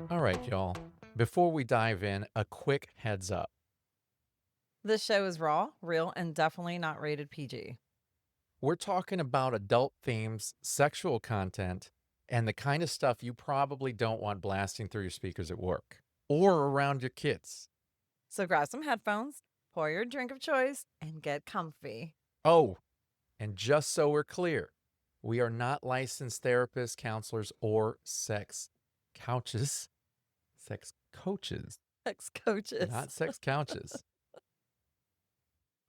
All right, y'all. Before we dive in, a quick heads up. This show is raw, real, and definitely not rated PG. We're talking about adult themes, sexual content, and the kind of stuff you probably don't want blasting through your speakers at work or around your kids. So grab some headphones, pour your drink of choice, and get comfy. Oh, and just so we're clear, we are not licensed therapists, counselors, or sex couches. Sex coaches, Sex coaches. not sex couches.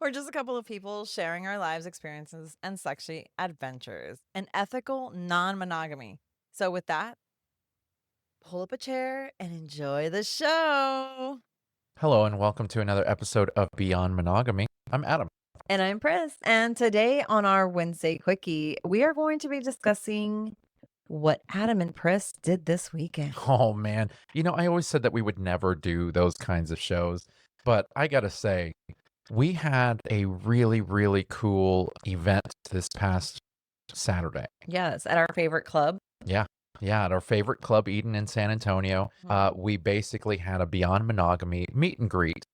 We're just a couple of people sharing our lives experiences and sexy adventures and ethical non-monogamy. So with that, pull up a chair and enjoy the show. Hello, and welcome to another episode of Beyond Monogamy. I'm Adam. And I'm Pris. And today on our Wednesday Quickie, we are going to be discussing what Adam and Pris did this weekend. Oh, man. You know, I always said that we would never do those kinds of shows, but I got to say, we had a really, really cool event this past Saturday. Yes, at our favorite club. Yeah, at our favorite Club Eden in San Antonio. We basically had a Beyond Monogamy meet and greet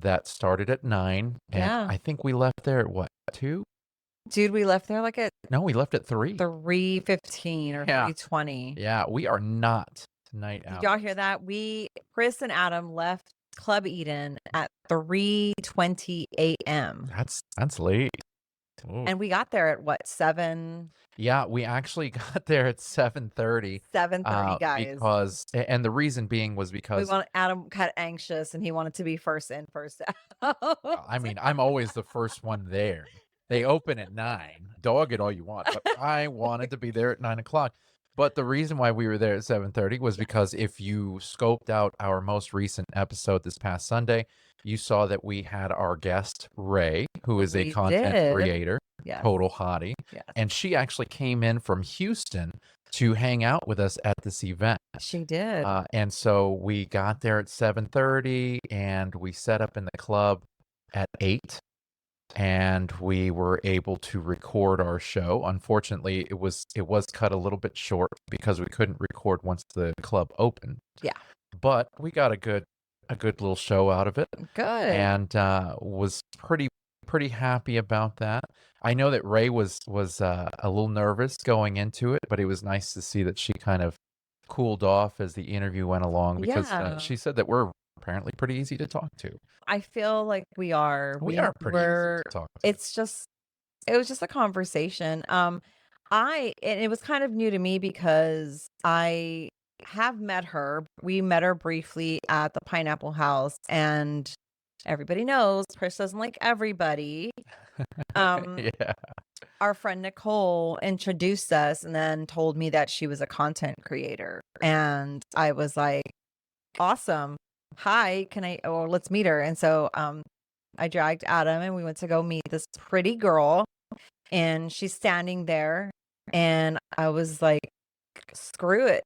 that started at 9. And Yeah. I think we left there at what, 2? Dude, we left there like at No, we left at 3. 3:15 or Yeah. 3:20. Yeah, we are not night Did out. y'all hear that? Chris and Adam left Club Eden at 3:20 a.m. That's late. Ooh. And we got there at what, 7? Yeah, we actually got there at 7:30. 7:30, guys. And the reason being was because Adam got anxious and he wanted to be first in, first out. I mean, I'm always the first one there. They open at 9. Dog it all you want, but I wanted to be there at 9 o'clock. But the reason why we were there at 7:30 was because if you scoped out our most recent episode this past Sunday, you saw that we had our guest, Ray, who is a We content did. creator, Yes. total hottie. Yes. And she actually came in from Houston to hang out with us at this event. She did. And so we got there at 7:30 and we set up in the club at 8. And we were able to record our show. Unfortunately, it was cut a little bit short because we couldn't record once the club opened. Yeah. But we got a good little show out of it. Good. And was pretty happy about that. I know that Ray was a little nervous going into it, but it was nice to see that she kind of cooled off as the interview went along because Yeah. she said that we're apparently pretty easy to talk to. I feel like we are. We are pretty easy We're to talk to. it was just a conversation. And it was kind of new to me because I have met her. We met her briefly at the Pineapple House, and everybody knows Chris doesn't like everybody. Yeah. Our friend Nicole introduced us and then told me that she was a content creator. And I was like, awesome. Hi, let's meet her. And so I dragged Adam and we went to go meet this pretty girl, and she's standing there, and I was like, screw it.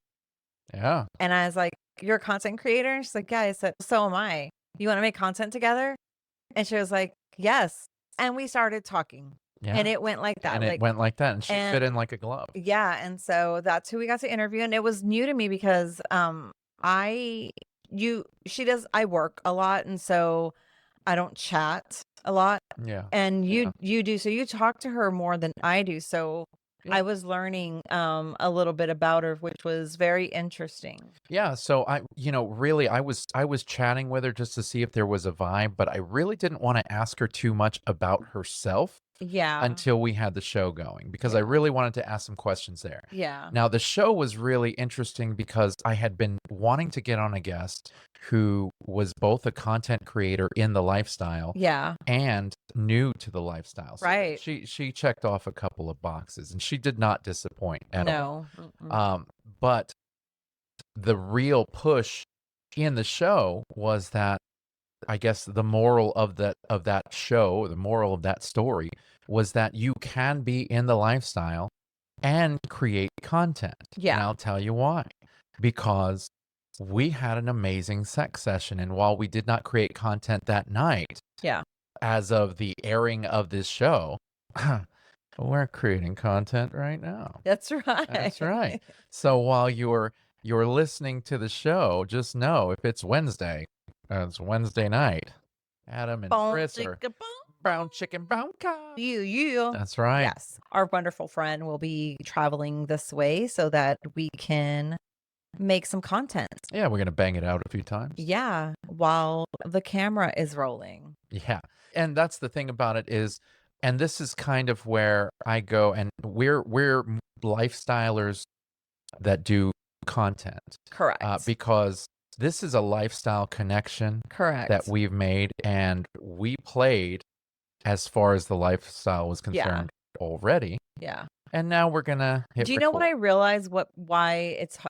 Yeah. And I was like, you're a content creator? And she's like, yeah. I said, so am I. You want to make content together? And she was like, yes. And we started talking. Yeah. And it went like that. And it went like that, and she and- fit in like a glove. Yeah. And so that's who we got to interview. And it was new to me because I work a lot, and so I don't chat a lot. Yeah. And you do. So you talk to her more than I do. So Yeah. I was learning a little bit about her, which was very interesting. Yeah, so really I was chatting with her just to see if there was a vibe, but I really didn't want to ask her too much about herself Yeah. until we had the show going because I really wanted to ask some questions there. Yeah. Now, the show was really interesting because I had been wanting to get on a guest who was both a content creator in the lifestyle Yeah. and new to the lifestyle. So Right. she checked off a couple of boxes, and she did not disappoint at all. No. Mm-mm. But the real push in the show was that I guess the moral of that show, the moral of that story was that you can be in the lifestyle and create content. Yeah. And I'll tell you why. Because we had an amazing sex session, and while we did not create content that night, Yeah. as of the airing of this show, We're creating content right now. That's right. That's right. So while you're listening to the show, just know if it's Wednesday, it's Wednesday night. Adam and Boom, Pris are chicka, boom. brown chicken, brown cow. You. That's right. Yes. Our wonderful friend will be traveling this way so that we can make some content. Yeah, we're gonna bang it out a few times. Yeah. While the camera is rolling. Yeah. And that's the thing about it is, and this is kind of where I go, and we're lifestylers that do content. Correct. Because this is a lifestyle connection that Correct. we've made, and we played as far as the lifestyle was Yeah. concerned already. Yeah. And now we're gonna hit Do you know what I record. realize why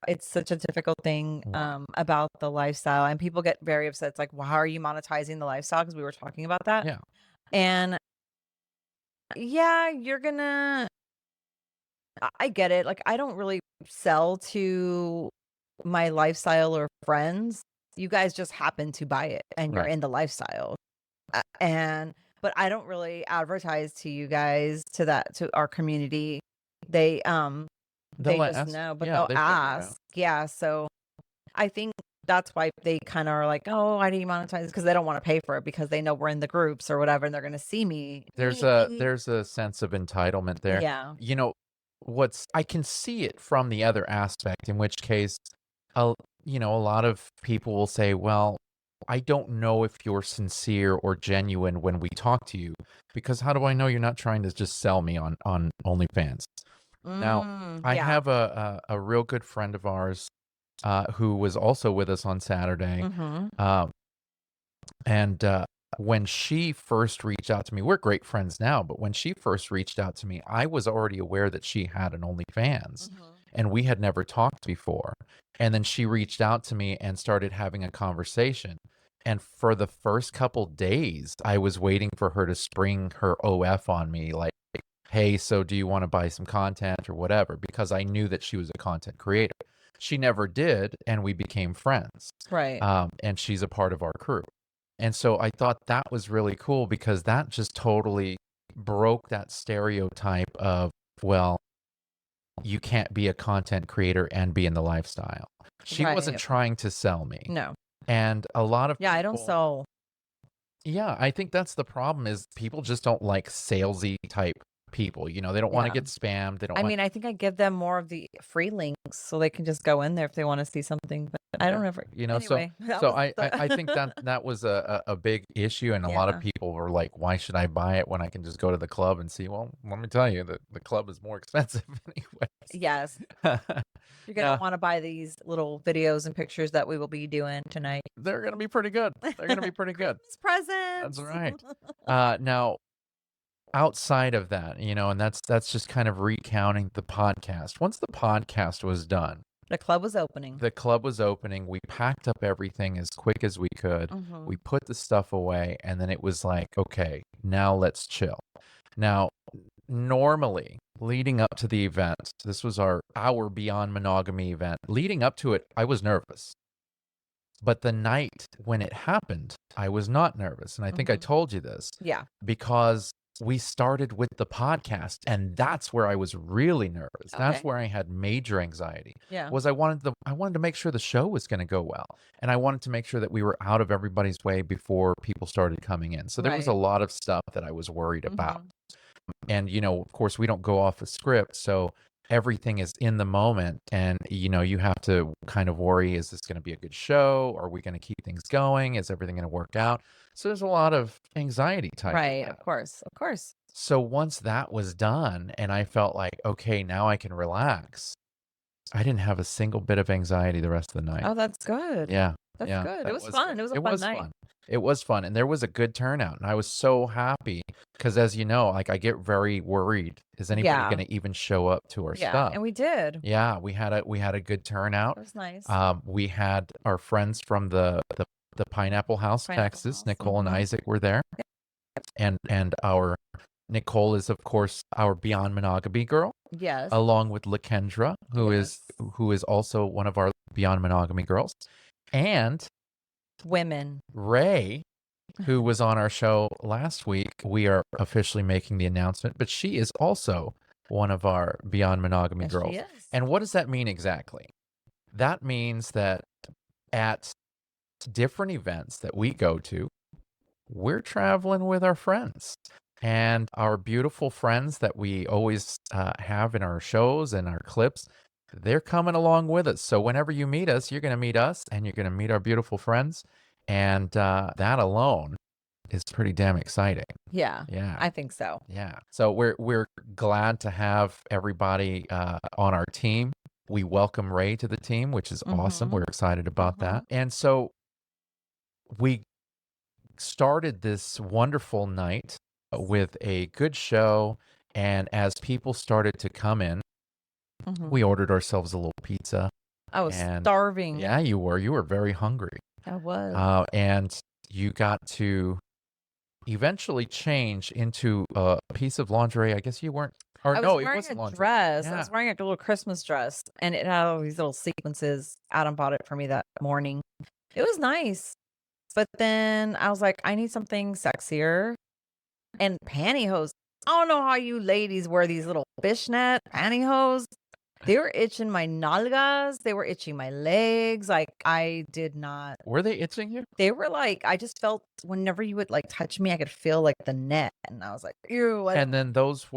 it's such a difficult thing Why? about the lifestyle, and people get very upset. It's like, well, how are you monetizing the lifestyle? Because we were talking about that. Yeah. And yeah, you're gonna I get it. Like, I don't really sell to my lifestyle or friends. You guys just happen to buy it and you're Right. in the lifestyle. But I don't really advertise to you guys to our community. They They'll they just ask. know, but Yeah, they'll they figure it out. ask. Yeah, so I think that's why they kind of are like, "Oh, why do you monetize?" Because they don't want to pay for it because they know we're in the groups or whatever, and they're going to see me. There's a sense of entitlement there. Yeah. You know, I can see it from the other aspect, in which case, a lot of people will say, well, I don't know if you're sincere or genuine when we talk to you, because how do I know you're not trying to just sell me on OnlyFans? Now, I Yeah. have a real good friend of ours who was also with us on Saturday. Mm-hmm. And when she first reached out to me, we're great friends now, but when she first reached out to me, I was already aware that she had an OnlyFans, and we had never talked before. And then she reached out to me and started having a conversation. And for the first couple days, I was waiting for her to spring her OF on me, like, hey, so do you want to buy some content or whatever? Because I knew that she was a content creator. She never did, and we became friends. Right. And she's a part of our crew. And so I thought that was really cool, because that just totally broke that stereotype of, well, you can't be a content creator and be in the lifestyle. She wasn't Right. trying to sell me. No. And a lot of Yeah, I don't people, sell. yeah, I think that's the problem, is people just don't like salesy type people. They don't want to Yeah. get spammed. They don't I want mean, I think I give them more of the free links so they can just go in there if they want to see something. But I don't ever. Anyway, so I think that was a big issue, and a lot of Yeah. people were like, why should I buy it when I can just go to the club and see? Well, let me tell you, the club is more expensive Yes. anyways. You're going to Yeah, want to buy these little videos and pictures that we will be doing tonight. they're gonna be pretty good. They're gonna be pretty good. Christmas presents. That's right. Now, outside of that, and that's just kind of recounting the podcast. Once the podcast was done, The club was opening. the club was opening. We packed up everything as quick as we could. We put the stuff away, and then it was like, okay, now let's chill. Now, normally, leading up to the event, this was our Beyond Monogamy event. Leading up to it, I was nervous. But the night when it happened, I was not nervous. And I think I told you this, Yeah. because we started with the podcast, and that's where I was really nervous. That's Okay. where I had major anxiety. Yeah. Was I wanted to make sure the show was going to go well, and I wanted to make sure that we were out of everybody's way before people started coming in. So there was a Right. lot of stuff that I was worried about. Mhm. And of course, we don't go off a script, so everything is in the moment, and you have to kind of worry, is this going to be a good show? Are we going to keep things going? Is everything going to work out? So there's a lot of anxiety type of Right. that. Of course. Of course. So once that was done, and I felt like, okay, now I can relax, I didn't have a single bit of anxiety the rest of the night. Oh, that's good. Yeah, That's yeah, good. It that was was fun. good. It was a It fun was night. fun. It was fun, and there was a good turnout, and I was so happy, because, as you know, like, I get very worried. Is anybody Yeah. going to even show up to our Yeah. stuff? And we did. Yeah, we had a good turnout. It was nice. We had our friends from the Pineapple House, Pineapple Texas. House. Nicole and Isaac were there, and our Nicole is, of course, our Beyond Monogamy girl, Yes. along with LaKendra, who is also one of our Beyond Monogamy girls, and Women. Ray who was on our show last week, we are officially making the announcement, but she is also one of our Beyond Monogamy Yes, she girls. is. And what does that mean exactly? That means that at different events that we go to, we're traveling with our friends. And our beautiful friends that we always have in our shows and our clips, they're coming along with us. So whenever you meet us, you're going to meet us and you're going to meet our beautiful friends. And that alone is pretty damn exciting. Yeah, Yeah. I think so. Yeah. So we're glad to have everybody on our team. We welcome Ray to the team, which is awesome. Mhm. We're excited about that. And so we started this wonderful night with a good show. And as people started to come in, Mhm. we ordered ourselves a little pizza. I was And starving. yeah, you were very hungry. I was. And you got to eventually change into a piece of lingerie. I guess you weren't, or I was no, it wearing wasn't a lingerie. dress. I Yeah. was wearing a little Christmas dress, and it had all these little sequences. Adam bought it for me that morning. It was nice. But then I was like, I need something sexier. And pantyhose. I don't know how you ladies wear these little fishnet pantyhose. They were itching my nalgas. They were itching my legs. Like, I did not. Were they itching you? They were like, I just felt whenever you would like touch me, I could feel like the net. And I was like, ew. And then those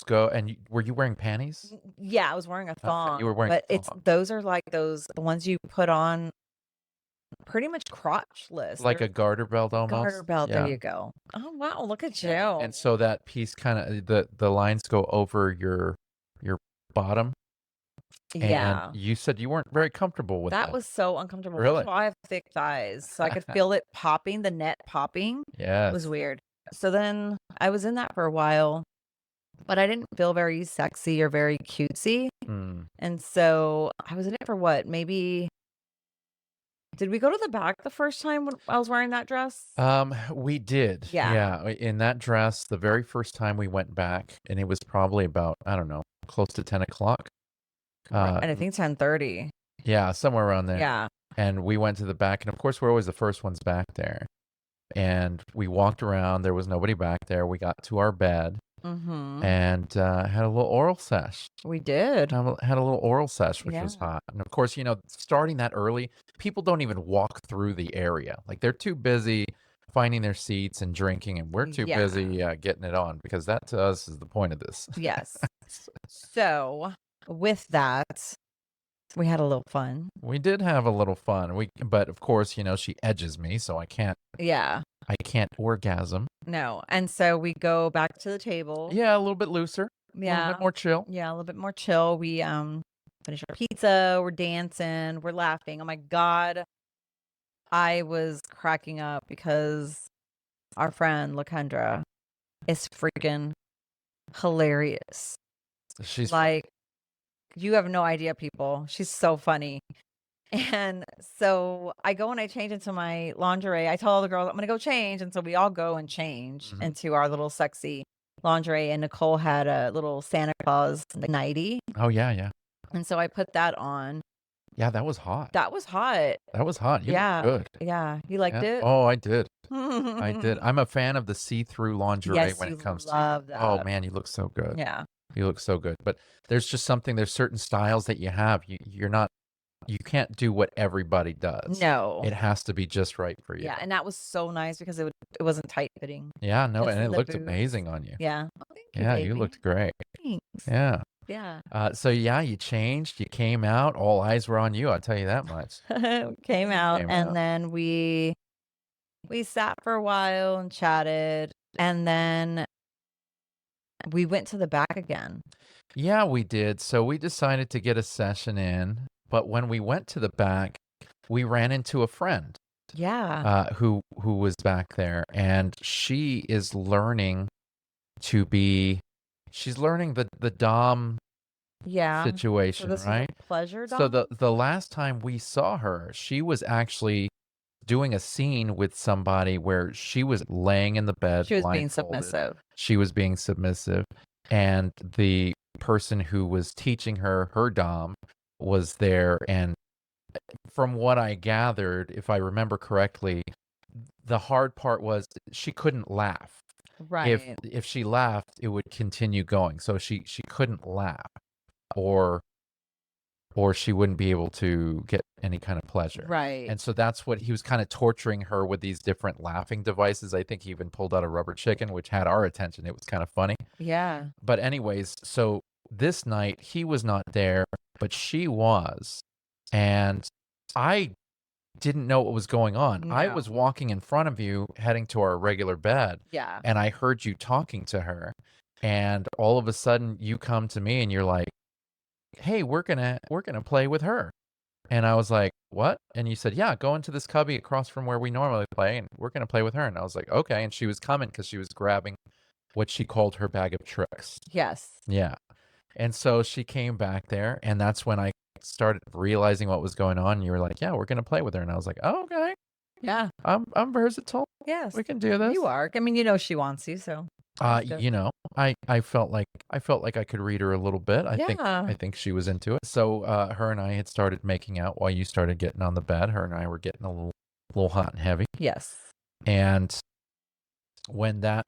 go, and were you wearing panties? Yeah, I was wearing a thong. you were wearing but a it's thong. those are like the ones you put on pretty much crotchless. Like They're a garter belt almost? garter belt. Yeah. There you go. Oh wow, look at you. And so that piece kind of, the lines go over your bottom. Yeah. And you said you weren't very comfortable with that. That was so uncomfortable. Really? First of all, I have thick thighs, so I could feel it popping, the net popping. It Yes. was weird. So then I was in that for a while, but I didn't feel very sexy or very cutesy. Mm. And so I was in it for what? Maybe did we go to the back the first time when I was wearing that dress? We did. Yeah. Yeah. In that dress, the very first time we went back, and it was probably about, I don't know, close to 10 o'clock. And I think 10:30. Yeah, somewhere around there. Yeah. And we went to the back, and of course, we're always the first ones back there. And we walked around. There was nobody back there. We got to our bed Mm-hmm. and had a little oral sesh. We did. Had a little oral sesh, which was Yeah. hot. And of course, starting that early, people don't even walk through the area. Like they're too busy finding their seats and drinking, and we're too Yeah. busy getting it on, because that to us is the point of this. Yes. So with that, we had a little fun. We did have a little fun. But of course, she edges me, so I can't Yeah. orgasm. No. And so we go back to the table. Yeah, a little bit looser. A little Yeah. bit more chill. Yeah, a little bit more chill. We finish our pizza, we're dancing, we're laughing. Oh my God. I was cracking up because our friend LaKendra is freaking hilarious. She's Like, you have no idea, people. She's so funny. And so I go and I change into my lingerie. I tell all the girls, I'm going to go change. And so we all go and change Mhm. into our little sexy lingerie. And Nicole had a little Santa Claus nightie. Oh, yeah. And so I put that on. Yeah, that was hot. That was hot. That was hot. You Yeah. looked good. Yeah. You liked Yeah. it? Oh, I did. I did. I'm a fan of the see-through lingerie Yes, when you it comes to. love Oh that. man, you look so good. Yeah. You look so good. But there's certain styles that you have. You can't do what everybody does. No. It has to be just right for you. Yeah. And that was so nice because it wasn't tight fitting. Yeah, no, Just and it the looked boobs. amazing on you. Yeah. Oh, thank you, Yeah, you baby. looked great. Thanks. Yeah. Yeah. So yeah, you changed, you came out, all eyes were on you, I'll tell you that much. Came out Came and out. then we sat for a while and chatted, and then we went to the back again. Yeah, we did. So we decided to get a session in, but when we went to the back, we ran into a friend Yeah. who was back there, and she is learning she's learning the dom Yeah. So situation, this right? was a pleasure So dom? the last time we saw her, she was actually doing a scene with somebody where she was laying in the bed, She was being blindfolded. submissive. She was being submissive, and the person who was teaching her dom was there. And from what I gathered, if I remember correctly, the hard part was she couldn't laugh. Right. If she laughed, it would continue going. So she couldn't laugh, or she wouldn't be able to get any kind of pleasure. Right. And so that's what he was kind of torturing her with, these different laughing devices. I think he even pulled out a rubber chicken, which had our attention. It was kind of funny. Yeah. But anyways, so this night he was not there, but she was. And I didn't know what was going on. I was No. walking in front of you heading to our regular bed, Yeah. and I heard you talking to her. And all of a sudden you come to me and you're like, "Hey, we're gonna play with her." And I was like, "What?" And you said, "Yeah, go into this cubby across from where we normally play, and we're gonna play with her." And I was like, "Okay." And she was coming because she was grabbing what she called her bag of tricks. Yes. Yeah. And so she came back there, and that's when I started realizing what was going on. You were like, "Yeah, we're gonna play with her." And I was like, "Oh, okay. Yeah. I'm versatile. Yes. We can do this." You are. I mean, you know she wants you, so that's good. You know, I felt like I could read her a little bit. I Yeah. think she was into it. So her and I had started making out while you started getting on the bed. Her and I were getting a little hot and heavy. Yes. And when that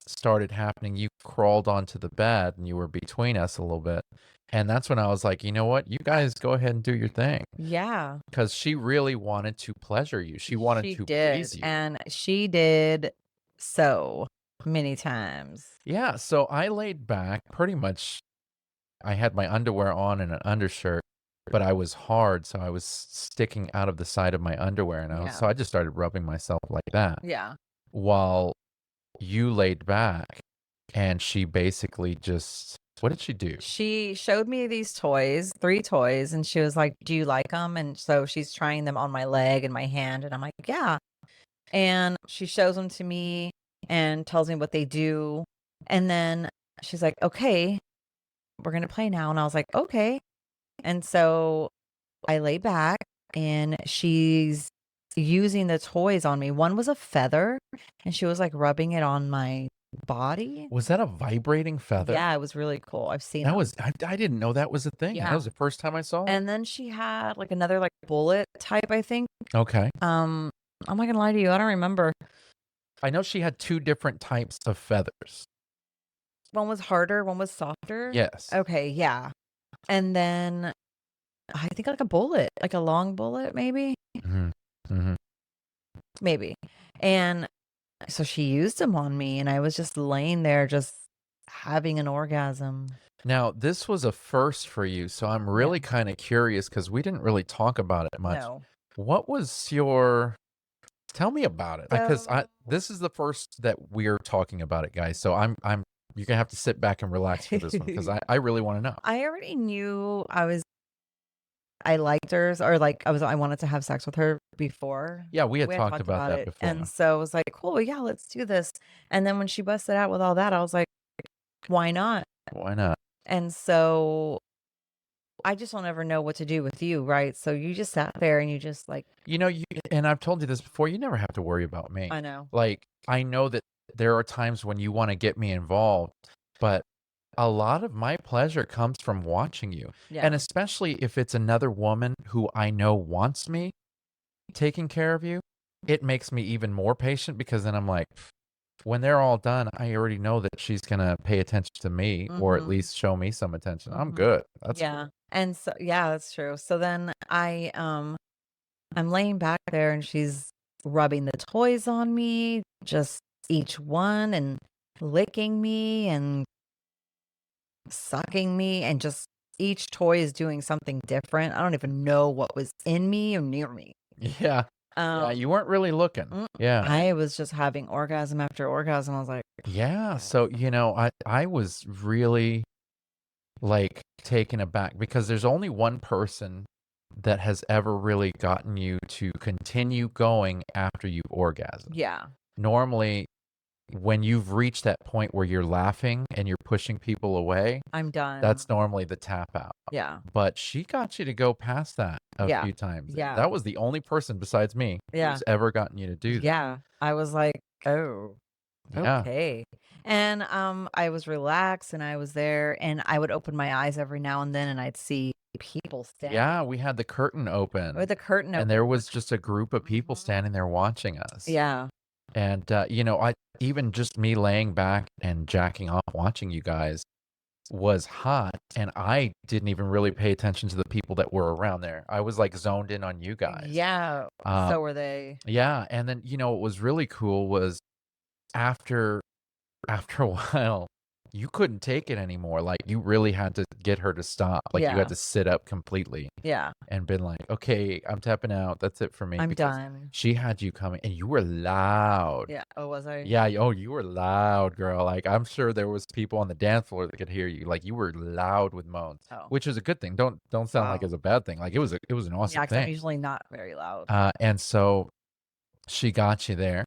started happening, you crawled onto the bed and you were between us a little bit. And that's when I was like, "You know what? You guys go ahead and do your thing." Yeah. Because she really wanted to pleasure you. She wanted She to did. please you. And she did so many times. Yeah. So I laid back pretty much. I had my underwear on and an undershirt, but I was hard. So I was sticking out of the side of my underwear. And Yeah. so I just started rubbing myself like that Yeah. while you laid back. And she basically just, what did she do? She showed me these toys, 3 toys, and she was like, "Do you like them?" And so she's trying them on my leg and my hand, and I'm like, "Yeah." And she shows them to me and tells me what they do. And then she's like, "Okay, we're gonna play now." And I was like, "Okay." And so I lay back and she's using the toys on me. One was a feather and she was like rubbing it on my body. Was that a vibrating feather? Yeah, it was really cool. I've seen That them. was, I didn't know that was a thing. That Yeah. was the first time I saw it. And then she had like another like bullet type, I think. Okay. I'm not gonna lie to you, I don't remember. I know she had 2 different types of feathers. One was harder, one was softer. Yes. Okay, yeah. And then I think like a bullet, like a long bullet, maybe. Mhm. Mhm. Maybe. And so she used them on me, and I was just laying there just having an orgasm. Now, this was a first for you, so I'm really kind of curious because we didn't really talk about it much. No. What was your Tell me about it, because So this is the first that we're talking about it, guys. So I'm you're gonna have to sit back and relax for this one because I really want to know. I already knew I liked hers, or like I wanted to have sex with her before. Yeah, we had We had talked about that it. before. And so I was like, cool, yeah, let's do this. And then when she busted out with all that, I was like, why not? Why not? And so I just don't ever know what to do with you, right? So you just sat there and you just like, You know, and I've told you this before, you never have to worry about me. I know. Like, I know that there are times when you want to get me involved, but a lot of my pleasure comes from watching you. Yeah. And especially if it's another woman who I know wants me taking care of you, it makes me even more patient because then I'm like, when they're all done, I already know that she's going to pay attention to me or at Mhm. least show me some attention. I'm Mhm. good. That's Yeah. And so yeah, that's true. So then I'm laying back there and she's rubbing the toys on me, just each one, and licking me and sucking me, and just each toy is doing something different. I don't even know what was in me or near me. Yeah. Yeah, you weren't really looking. Yeah. I was just having orgasm after orgasm. I was like, Yeah. So, I was really like taken aback because there's only one person that has ever really gotten you to continue going after you've orgasmed. yeah, Normally, when you've reached that point where you're laughing and you're pushing people away, I'm done. that's normally the tap out. Yeah. But she got you to go past that a Yeah. few times. Yeah. That was the only person besides me Yeah. who's ever gotten you to do that. Yeah. I was like, oh, Yeah. okay. And I was relaxed and I was there, and I would open my eyes every now and then and I'd see people standing Yeah, we had the curtain open. with the curtain open. And there was just a group of people Mhm. standing there watching us. Yeah. And, I even just me laying back and jacking off watching you guys was hot, and I didn't even really pay attention to the people that were around there. I was, like, zoned in on you guys. Yeah. Uh, So were they. yeah, and then, what was really cool was after after a while, you couldn't take it anymore, like, you really had to get her to stop, like, you had Yeah. to sit up completely Yeah. and been like, "Okay, I'm tapping out, that's it for me," I'm because done. she had you coming and you were loud. Yeah. Oh, was I? Yeah, oh, you were loud, girl, like, I'm sure there was people on the dance floor that could hear you, like, you were loud with moans, Oh, which is a good thing, don't sound like wow. it's a bad thing, like, it was an awesome Yeah, because I'm thing. usually not very loud. And so she got you there,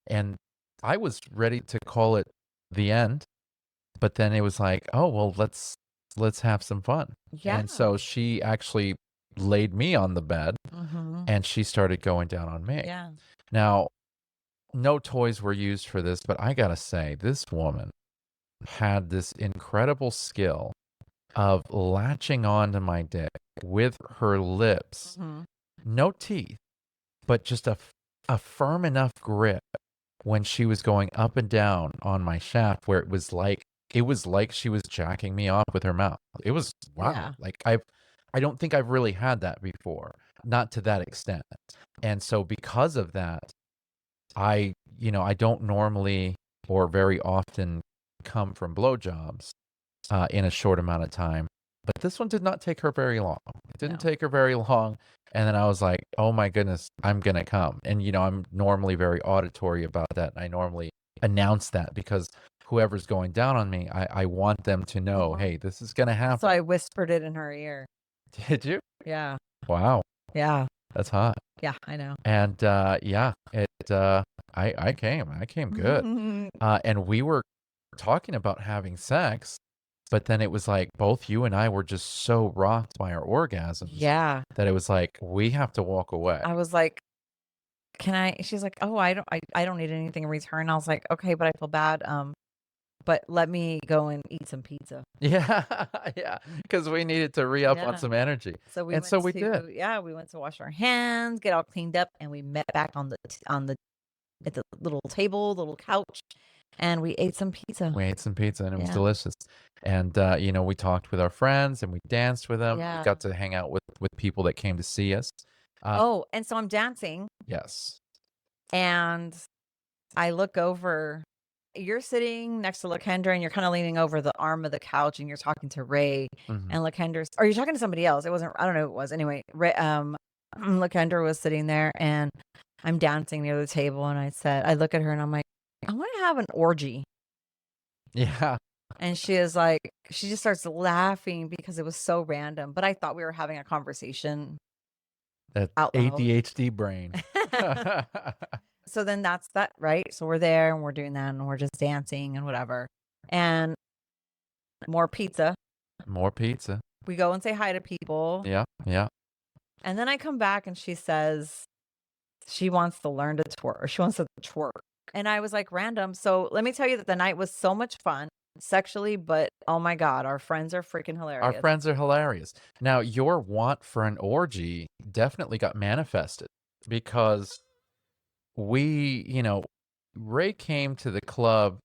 and I was ready to call it the end, but then it was like, "Oh, well, let's have some fun." Yeah. And so she actually laid me on the bed, Mm-hmm. and she started going down on me. Yeah. Now, no toys were used for this, but I gotta say, this woman had this incredible skill of latching onto my dick with her lips, Mm-hmm. no teeth, but just a firm enough grip when she was going up and down on my shaft where it was like she was jacking me off with her mouth. It was wow. Yeah. Like I don't think I've really had that before. Not to that extent. And so because of that, I don't normally or very often come from blowjobs in a short amount of time. But this one did not take her very long. It didn't No. take her very long. And then I was like, oh my goodness, I'm going to come. And, I'm normally very auditory about that. I normally announce that because whoever's going down on me, I want them to know, hey, this is going to So happen. I whispered it in her ear. Did you? Yeah. Wow. Yeah. That's hot. Yeah, I know. And yeah, I came good. And we were talking about having sex, but then it was like both you and I were just so rocked by our orgasms Yeah. that it was like we have to walk away. I was like, can I? She's like, oh, I don't need anything in return. I was like, okay, but I feel bad. But let me go and eat some pizza. Yeah, yeah, because we needed to re-up on Yeah. some energy. So we And went so we did. we went to wash our hands, get all cleaned up, and we met back at the little table, the little couch, and we ate some pizza. We ate some pizza and it was Yeah. delicious. And we talked with our friends and we danced with them. We Yeah. got to hang out with people that came to see us. Oh, and so I'm dancing, Yes. and I look over. You're sitting next to Lakendra, and you're kind of leaning over the arm of the couch, and you're talking to Ray. Mhm. And Lakendra's, or you're talking to somebody else. It wasn't. I don't know who it was. Anyway, Ray, Lakendra was sitting there, and I'm dancing near the table, and I look at her, and I'm like, I want to have an orgy. Yeah. And she is like, she just starts laughing because it was so random. But I thought we were having a conversation That out loud. ADHD brain. So then that's that, right? So we're there and we're doing that and we're just dancing and whatever. And more pizza. More pizza. We go and say hi to people. Yeah. Yeah. And then I come back and she says she wants to learn to twerk, or she wants to twerk. And I was like, random. So let me tell you that the night was so much fun sexually, but oh my God, our friends are freaking hilarious. Our friends are hilarious. Now, your want for an orgy definitely got manifested because Ray came to the club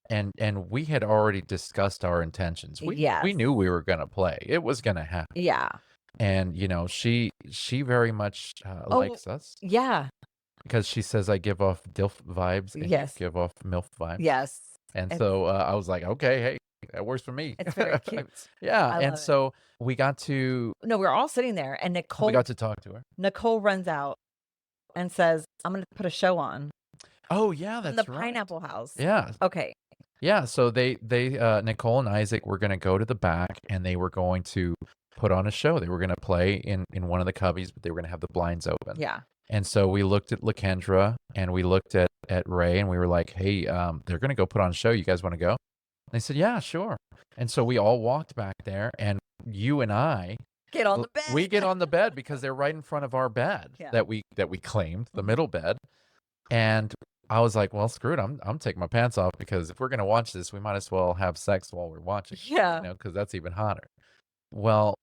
and we had already discussed our intentions. We Yes. knew we were going to play. It was going to happen. Yeah. And she very much likes us Yeah. because she says I give off DILF vibes and you Yes. give off MILF vibes. Yes. And It's- so I was like, okay, hey, that works for me. It's very cute. Yeah. I And love it. so we got to No, we were all sitting there and we Nicole got to talk to her. runs out and says, I'm going to put a show on Oh yeah, in that's the right. Pineapple House. Yeah. Okay. Yeah, so they Nicole and Isaac were going to go to the back and they were going to put on a show. They were going to play in one of the cubbies, but they were going to have the blinds open. Yeah. And so we looked at Lakendra and we looked at Ray and we were like, hey, they're going to go put on a show. You guys want to go? And they said, yeah, sure. And so we all walked back there and you and I Get on the bed. we get on the bed because they're right in front of our bed Yeah. that we claimed, the Mhm. middle bed. And I was like, well, screw it. I'm taking my pants off because if we're going to watch this, we might as well have sex while we're watching. Yeah. Because that's even hotter. Well,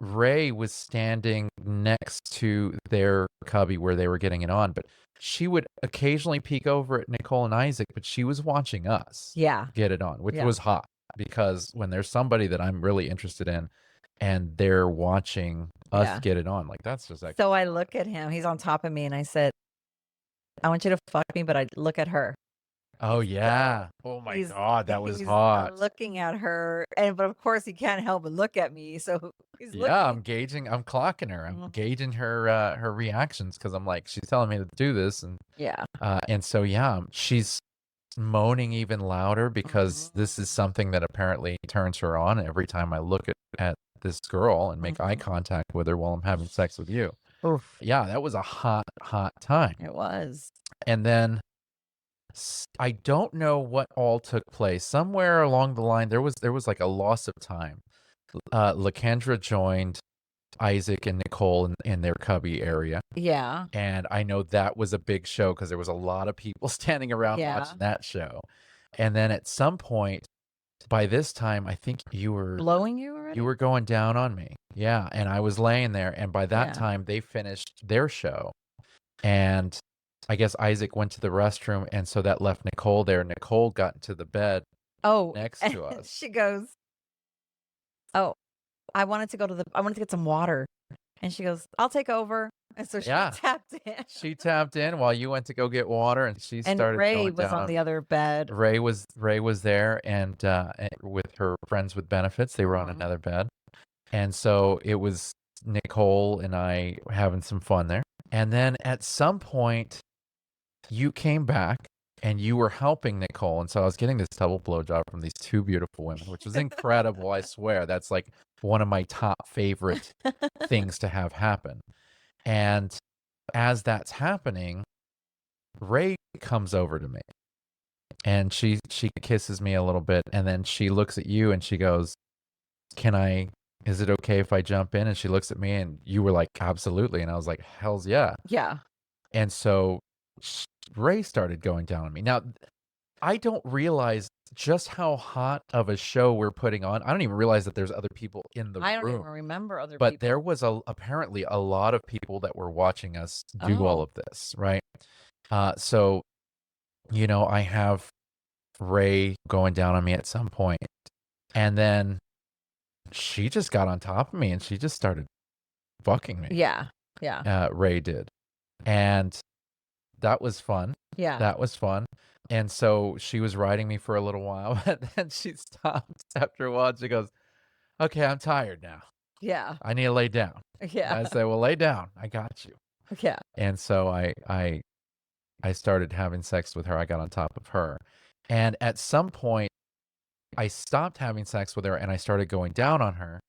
Ray was standing next to their cubby where they were getting it on, but she would occasionally peek over at Nicole and Isaac, but she was watching us Yeah. get it on, which Yeah. was hot because when there's somebody that I'm really interested in and they're watching us Yeah. get it on, like that's just like, So I look at him. He's on top of me, and I said, "I want you to fuck me," but I look at her. oh yeah. Oh my He's God, that was he's hot. looking at her, but of course he can't help but look at me. So he's Yeah, looking. I'm clocking her. I'm Mhm. gauging her reactions because I'm like, she's telling me to do this, Yeah. and so yeah, she's moaning even louder because this is something that apparently turns her on every time I look at this girl and make eye contact with her while I'm having sex with you. Oof. Yeah, that was a hot, hot time. It was. And then I don't know what all took place. Somewhere along the line, there was like a loss of time. Lakendra joined Isaac and Nicole in their cubby area. Yeah. And I know that was a big show because there was a lot of people standing around Yeah. watching that show. And then at some point, by this time, I think you were Blowing you already? you were going down on me. Yeah. And I was laying there. And by that Yeah. time, they finished their show. And I guess Isaac went to the restroom. And so that left Nicole there. Nicole got into the bed Oh, next to and us. she goes, "Oh, I wanted to get some water." And she goes, "I'll take over." And so she Yeah. tapped in. She tapped in while you went to go get water, and she And started Ray going was down on the other bed. Ray was there, and with her friends with benefits, they were on Mhm. another bed, and so it was Nicole and I having some fun there. And then at some point, you came back and you were helping Nicole, and so I was getting this double blowjob from these two beautiful women, which was incredible. I swear, that's like one of my top favorite things to have happen. And as that's happening, Ray comes over to me and she kisses me a little bit, and then she looks at you and she goes, is it okay if I jump in? And she looks at me and you were like, absolutely. And I was like, hell's yeah. Yeah. And so Ray started going down on me. Now, I don't realize just how hot of a show we're putting on. I don't even realize that there's other people in the I don't room. even remember other But people. there was apparently a lot of people that were watching us do all Oh. of this, right? So, I have Ray going down on me at some point, and then she just got on top of me and she just started fucking me. Yeah. Yeah. Ray did, and that was fun. Yeah. That was fun. And so she was riding me for a little while, and then she stopped after a while. And she goes, "Okay, I'm tired now. Yeah. I need to lay down." Yeah. I said, "Well, lay down. I got you." Yeah. And so I started having sex with her. I got on top of her. And at some point, I stopped having sex with her and I started going down on her.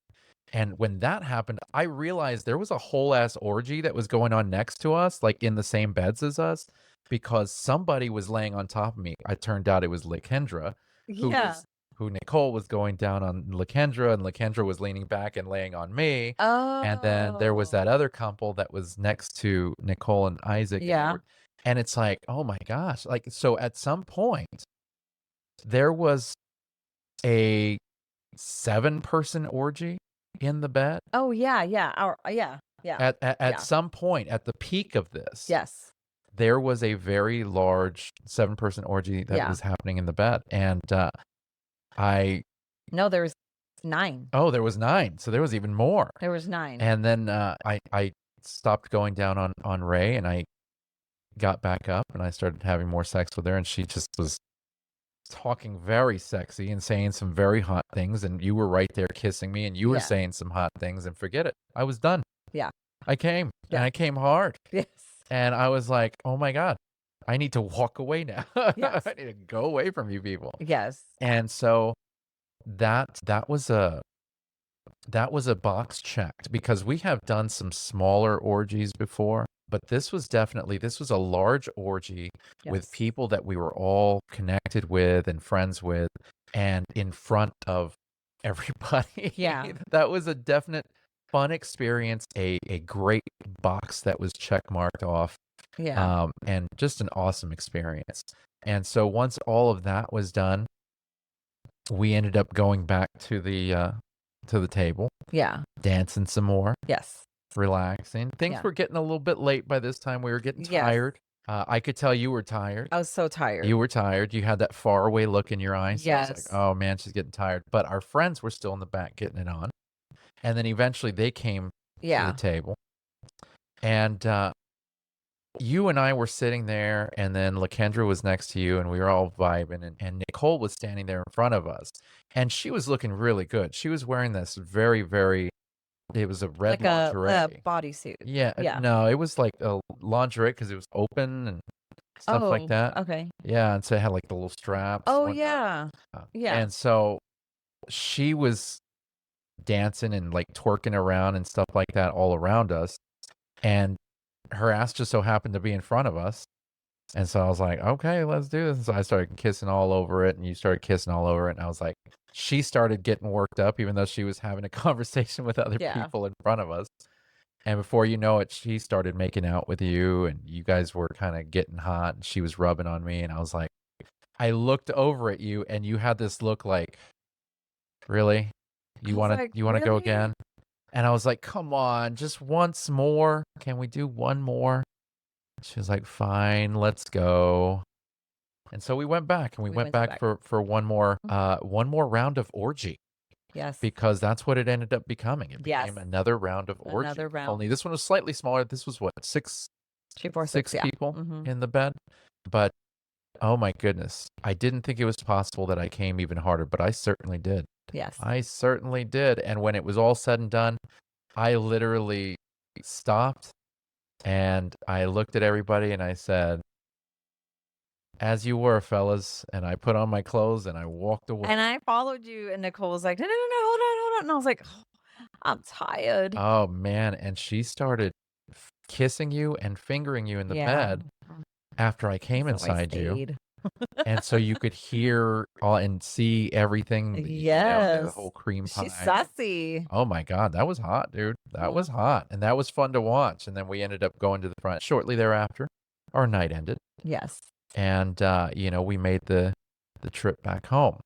And when that happened, I realized there was a whole ass orgy that was going on next to us, like in the same beds as us, because somebody was laying on top of me. It turned out it was Lakendra, Yeah. who Nicole was going down on Lakendra, and Lakendra was leaning back and laying on me. Oh. And then there was that other couple that was next to Nicole and Isaac. Yeah. And it's like, oh my gosh. Like, so at some point, there was a 7-person orgy in the bed. Oh, yeah. Yeah. Yeah. Yeah. At Yeah. some point, at the peak of this, Yes. there was a very large 7-person orgy that Yeah. was happening in the bed. And No, there was 9. oh, there was 9. So there was even more. There was 9. And then I stopped going down on Ray, and I got back up and I started having more sex with her, and she just was talking very sexy and saying some very hot things, and you were right there kissing me, and you were Yeah. saying some hot things, and forget it. I was done. Yeah. I came, Yeah. and I came hard. Yes. And I was like, oh my God, I need to walk away now. Yes. I need to go away from you people. Yes. And so that was a box checked, because we have done some smaller orgies before, but this was a large orgy with Yes. people that we were all connected with and friends with, and in front of everybody. Yeah. That was a definite fun experience, a great box that was check marked off, Yeah. and just an awesome experience. And so once all of that was done, we ended up going back to the Yeah. the table, Yeah. dancing some more, Yes. relaxing. Things Yeah. were getting a little bit late by this time. We were getting Yes. tired. I could tell you were tired. I was so tired. You were tired. You had that faraway look in your eyes. So I was like, Yes. oh man, she's getting tired. But our friends were still in the back getting it on. And then eventually they came to the Yeah. table. And you and I were sitting there, and then LaKendra was next to you, and we were all vibing. And Nicole was standing there in front of us. And she was looking really good. She was wearing this very, very, it was a red Like a lingerie. bodysuit. Yeah. Yeah. No, it was like a lingerie because it was open and stuff like Oh, that. okay. Yeah. And so it had like the little straps. Oh, whatnot. yeah. Yeah. And so she was dancing and like twerking around and stuff like that all around us. And her ass just so happened to be in front of us. And so I was like, okay, let's do this. And so I started kissing all over it, and you started kissing all over it. And I was like, she started getting worked up, even though she was having a conversation with other Yeah. people in front of us. And before you know it, she started making out with you, and you guys were kind of getting hot, and she was rubbing on me. And I was like, I looked over at you, and you had this look like, really? You want to go "Really?" again? And I was like, come on, just once more. Can we do one more? She was like, fine, let's go. And so we went back, and we went back for one more round of orgy, Yes. because that's what it ended up becoming. It became Yes. another round of orgy. Another round. Only this one was slightly smaller. This was what, six 2, 4, 6, yeah. people Mhm. in the bed. But oh my goodness, I didn't think it was possible that I came even harder, but I certainly did. Yes. I certainly did. And when it was all said and done, I literally stopped and I looked at everybody and I said, as you were, fellas. And I put on my clothes and I walked away. And I followed you, and Nicole was like, "No, no, no, no, hold on, hold on." And I was like, "Oh, I'm tired." Oh man. And she started kissing you and fingering you in the Yeah. bed after I came So I inside you. stayed. And so you could hear and see everything, the Yes. whole cream pie. She's sassy. Oh my God, that was hot, dude. That was hot. And that was fun to watch. And then we ended up going to the front shortly thereafter. Our night ended. Yes. And, we made the trip back home.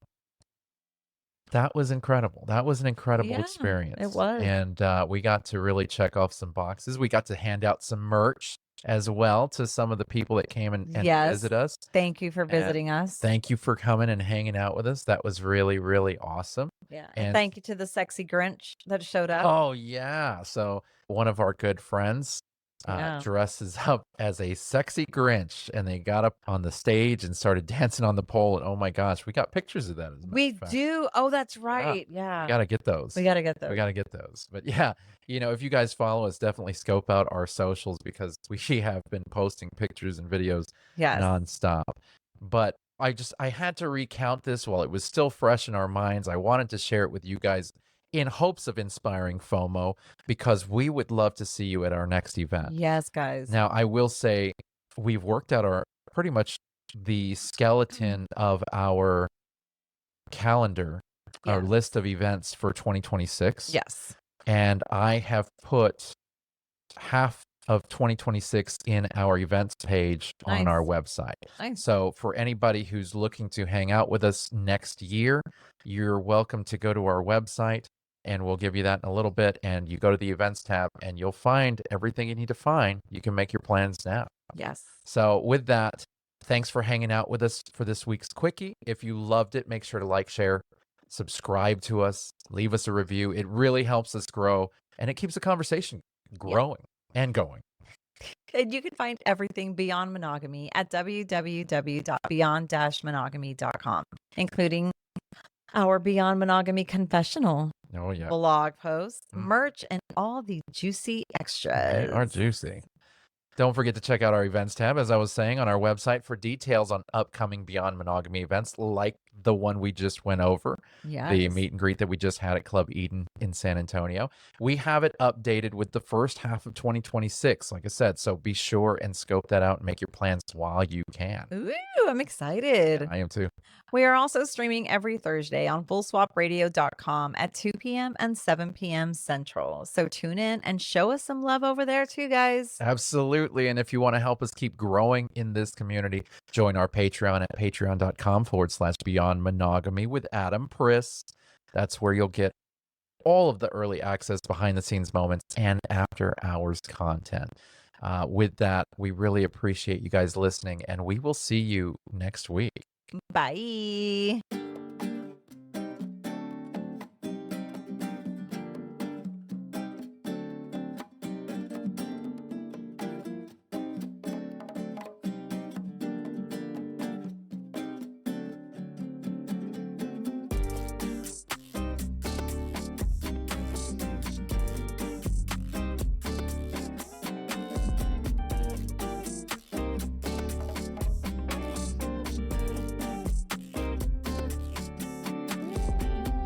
That was incredible. That was an incredible Yeah, experience. it was. And we got to really check off some boxes. We got to hand out some merch as well to some of the people that came and Yes. visit us. Thank you for And visiting us. Thank you for coming and hanging out with us. That was really, really awesome. Yeah. And And thank you to the sexy Grinch that showed up. oh yeah. So one of our good friends Yeah. dresses up as a sexy Grinch, and they got up on the stage and started dancing on the pole. And oh my gosh, we got pictures of that. As a matter We of fact. do. Oh, that's right. Yeah. We gotta get those. We got to get those. We gotta get those. But yeah, if you guys follow us, definitely scope out our socials, because we have been posting pictures and videos Yes. nonstop. But I had to recount this while it was still fresh in our minds. I wanted to share it with you guys in hopes of inspiring FOMO, because we would love to see you at our next event. Yes, guys. Now, I will say we've worked out pretty much the skeleton of our calendar, our Yeah. list of events for 2026. Yes. And I have put half of 2026 in our events page on our website. Nice. So for anybody who's looking to hang out with us next year, you're welcome to go to our website, and we'll give you that in a little bit. And you go to the events tab and you'll find everything you need to find. You can make your plans now. Yes. So with that, thanks for hanging out with us for this week's Quickie. If you loved it, make sure to like, share, subscribe to us, leave us a review. It really helps us grow, and it keeps the conversation growing and going. And you can find everything Beyond Monogamy at www.beyond-monogamy.com, including our Beyond Monogamy confessional, Oh yeah, blog posts, merch, and all the juicy extras. they are juicy. Don't forget to check out our events tab, as I was saying, on our website for details on upcoming Beyond Monogamy events, like the one we just went over, the meet and greet that we just had at Club Eden in San Antonio. We have it updated with the first half of 2026, like I said, so be sure and scope that out and make your plans while you can. Ooh, I'm excited. Yeah, I am too. We are also streaming every Thursday on fullswapradio.com at 2 p.m. and 7 p.m. Central. So tune in and show us some love over there too, guys. Absolutely. And if you want to help us keep growing in this community, join our Patreon at patreon.com/Beyond Monogamy with Adam Pris. That's where you'll get all of the early access, behind the scenes moments, and after hours content. With that, we really appreciate you guys listening, and we will see you next week. Bye.